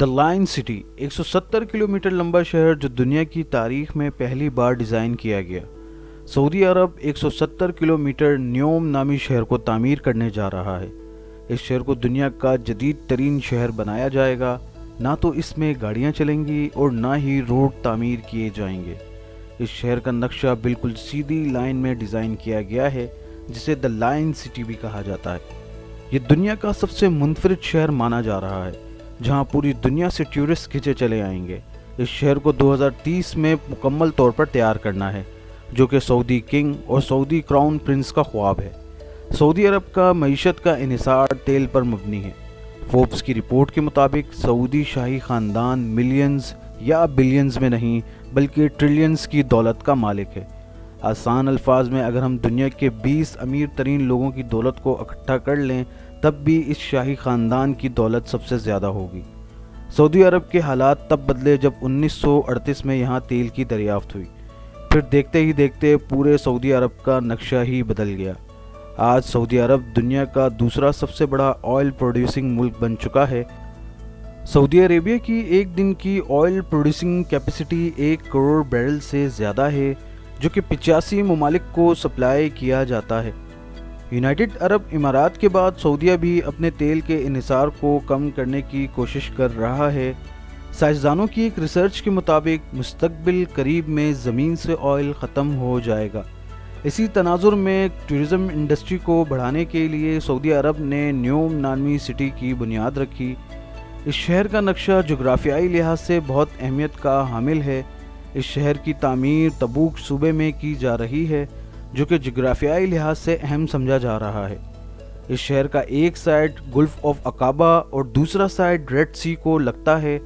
The line city 170 kilometre لمبا شہر جو دنیا کی تاریخ میں پہلی بار ڈیزائن کیا گیا۔ سعودی عرب 170 کلومیٹر نیوم نامی شہر کو تعمیر کرنے جا رہا ہے۔ اس شہر کو دنیا کا جدید ترین شہر بنایا جائے گا۔ نہ تو اس میں گاڑیاں چلیں گی اور نہ ہی روڈ تعمیر کیے جائیں گے۔ اس شہر کا نقشہ بالکل سیدھی لائن میں ڈیزائن کیا گیا ہے، جسے دا لائن سٹی بھی کہا جاتا ہے۔ یہ دنیا کا سب سے منفرد شہر مانا جا رہا ہے، جہاں پوری دنیا سے ٹورسٹ کھینچے چلے آئیں گے۔ اس شہر کو 2030 میں مکمل طور پر تیار کرنا ہے، جو کہ سعودی کنگ اور سعودی کراؤن پرنس کا خواب ہے۔ سعودی عرب کا معیشت کا انحصار تیل پر مبنی ہے۔ فوربس کی رپورٹ کے مطابق سعودی شاہی خاندان ملینز یا بلینز میں نہیں بلکہ ٹریلینز کی دولت کا مالک ہے۔ آسان الفاظ میں اگر ہم دنیا کے 20 امیر ترین لوگوں کی دولت کو اکٹھا کر لیں تب بھی اس شاہی خاندان کی دولت سب سے زیادہ ہوگی۔ سعودی عرب کے حالات تب بدلے جب 1938 میں یہاں تیل کی دریافت ہوئی، پھر دیکھتے ہی دیکھتے پورے سعودی عرب کا نقشہ ہی بدل گیا۔ آج سعودی عرب دنیا کا دوسرا سب سے بڑا آئل پروڈیوسنگ ملک بن چکا ہے۔ سعودی عربیہ کی ایک دن کی oil producing capacity 1 crore barrel سے زیادہ ہے، جو کہ 85 ممالک کو سپلائی کیا جاتا ہے۔ یونائٹڈ عرب امارات کے بعد سعودیہ بھی اپنے تیل کے انحصار کو کم کرنے کی کوشش کر رہا ہے۔ سائنسدانوں کی ایک ریسرچ کے مطابق مستقبل قریب میں زمین سے آئل ختم ہو جائے گا۔ اسی تناظر میں ٹورزم انڈسٹری کو بڑھانے کے لیے سعودی عرب نے نیوم نامی سٹی کی بنیاد رکھی۔ اس شہر کا نقشہ جغرافیائی لحاظ سے بہت اہمیت کا حامل ہے۔ اس شہر کی تعمیر تبوک صوبے میں کی جا رہی ہے، جو کہ جغرافیائی لحاظ سے اہم سمجھا جا رہا ہے۔ اس شہر کا ایک سائڈ گلف آف عقابہ اور دوسرا سائڈ ریڈ سی کو لگتا ہے،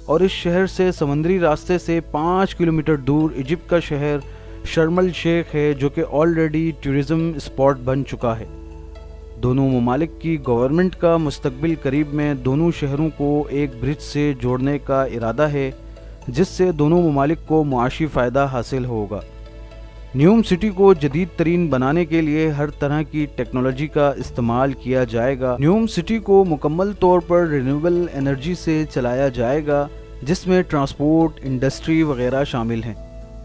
اور اس شہر سے سمندری راستے سے 5 کلومیٹر دور ایجپٹ کا شہر شرم الشیخ ہے، جو کہ آلریڈی ٹورزم اسپاٹ بن چکا ہے۔ دونوں ممالک کی گورنمنٹ کا مستقبل قریب میں دونوں شہروں کو ایک برج سے جوڑنے کا ارادہ ہے، جس سے دونوں ممالک کو معاشی فائدہ حاصل ہوگا۔ نیوم سٹی کو جدید ترین بنانے کے لیے ہر طرح کی ٹیکنالوجی کا استعمال کیا جائے گا۔ نیوم سٹی کو مکمل طور پر رینیویبل انرجی سے چلایا جائے گا، جس میں ٹرانسپورٹ، انڈسٹری وغیرہ شامل ہیں۔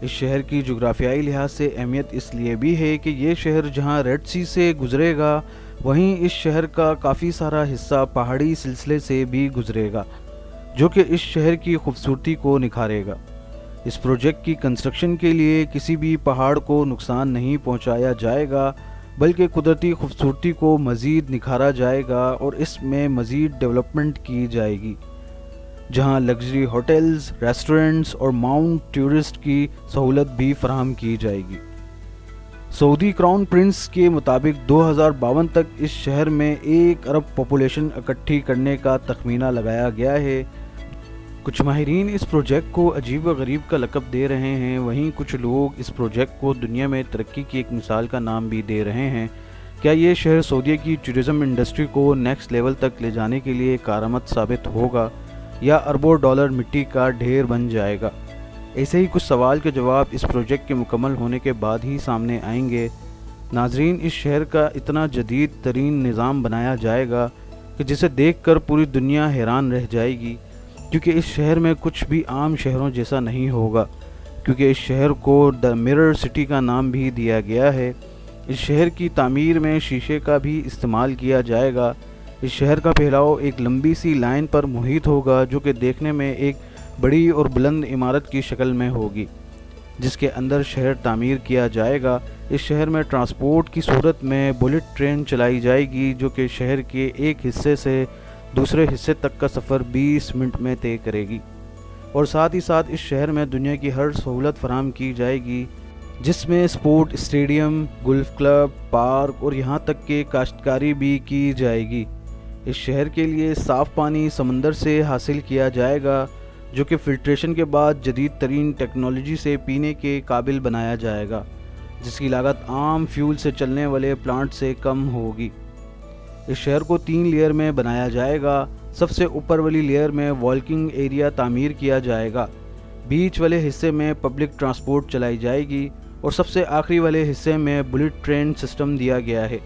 اس شہر کی جغرافیائی لحاظ سے اہمیت اس لیے بھی ہے کہ یہ شہر جہاں ریڈ سی سے گزرے گا، وہیں اس شہر کا کافی سارا حصہ پہاڑی سلسلے سے بھی گزرے گا، جو کہ اس شہر کی خوبصورتی کو نکھارے گا۔ اس پروجیکٹ کی کنسٹرکشن کے لیے کسی بھی پہاڑ کو نقصان نہیں پہنچایا جائے گا، بلکہ قدرتی خوبصورتی کو مزید نکھارا جائے گا اور اس میں مزید ڈیولپمنٹ کی جائے گی، جہاں لگژری ہوٹلز، ریسٹورنٹس اور ماؤنٹ ٹورسٹ کی سہولت بھی فراہم کی جائے گی۔ سعودی کراؤن پرنس کے مطابق 2052 تک اس شہر میں 1 ارب پاپولیشن اکٹھی کرنے کا تخمینہ لگایا گیا ہے۔ کچھ ماہرین اس پروجیکٹ کو عجیب و غریب کا لقب دے رہے ہیں، وہیں کچھ لوگ اس پروجیکٹ کو دنیا میں ترقی کی ایک مثال کا نام بھی دے رہے ہیں۔ کیا یہ شہر سعودیہ کی ٹورزم انڈسٹری کو نیکسٹ لیول تک لے جانے کے لیے کارآمد ثابت ہوگا، یا اربوں ڈالر مٹی کا ڈھیر بن جائے گا؟ ایسے ہی کچھ سوال کے جواب اس پروجیکٹ کے مکمل ہونے کے بعد ہی سامنے آئیں گے۔ ناظرین، اس شہر کا اتنا جدید ترین نظام بنایا جائے گا کہ جسے دیکھ کر پوری دنیا حیران رہ جائے گی، کیونکہ اس شہر میں کچھ بھی عام شہروں جیسا نہیں ہوگا، کیونکہ اس شہر کو دا مرر سٹی کا نام بھی دیا گیا ہے۔ اس شہر کی تعمیر میں شیشے کا بھی استعمال کیا جائے گا۔ اس شہر کا پھیلاؤ ایک لمبی سی لائن پر محیط ہوگا، جو کہ دیکھنے میں ایک بڑی اور بلند عمارت کی شکل میں ہوگی، جس کے اندر شہر تعمیر کیا جائے گا۔ اس شہر میں ٹرانسپورٹ کی صورت میں بلٹ ٹرین چلائی جائے گی، جو کہ شہر کے ایک حصے سے دوسرے حصے تک کا سفر 20 منٹ میں طے کرے گی، اور ساتھ ہی ساتھ اس شہر میں دنیا کی ہر سہولت فراہم کی جائے گی، جس میں sport stadium, golf club, park اور یہاں تک کہ کاشتکاری بھی کی جائے گی۔ اس شہر کے لیے صاف پانی سمندر سے حاصل کیا جائے گا، جو کہ فلٹریشن کے بعد جدید ترین ٹیکنالوجی سے پینے کے قابل بنایا جائے گا، جس کی لاگت عام فیول سے چلنے والے پلانٹ سے کم ہوگی۔ اس شہر کو 3 لیئر میں بنایا جائے گا۔ سب سے اوپر والی لیئر میں والکنگ ایریا تعمیر کیا جائے گا، بیچ والے حصے میں پبلک ٹرانسپورٹ چلائی جائے گی، اور سب سے آخری والے حصے میں بلٹ ٹرین سسٹم دیا گیا ہے۔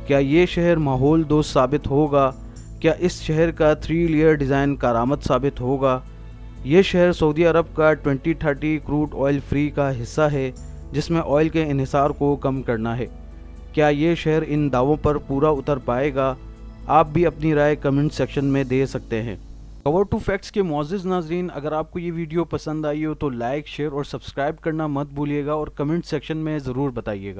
کیا یہ شہر ماحول دوست ثابت ہوگا؟ کیا اس شہر کا 3 لیئر ڈیزائن کارآمد ثابت ہوگا؟ یہ شہر سعودی عرب کا 2030 کروڈ آئل فری کا حصہ ہے، جس میں آئل کے انحصار کو کم کرنا ہے۔ کیا یہ شہر ان دعووں پر پورا اتر پائے گا؟ آپ بھی اپنی رائے کمنٹ سیکشن میں دے سکتے ہیں۔ کور ٹو فیکٹس کے معزز ناظرین، اگر آپ کو یہ ویڈیو پسند آئی ہو تو لائک، شیئر اور سبسکرائب کرنا مت بھولیے گا، اور کمنٹ سیکشن میں ضرور بتائیے گا۔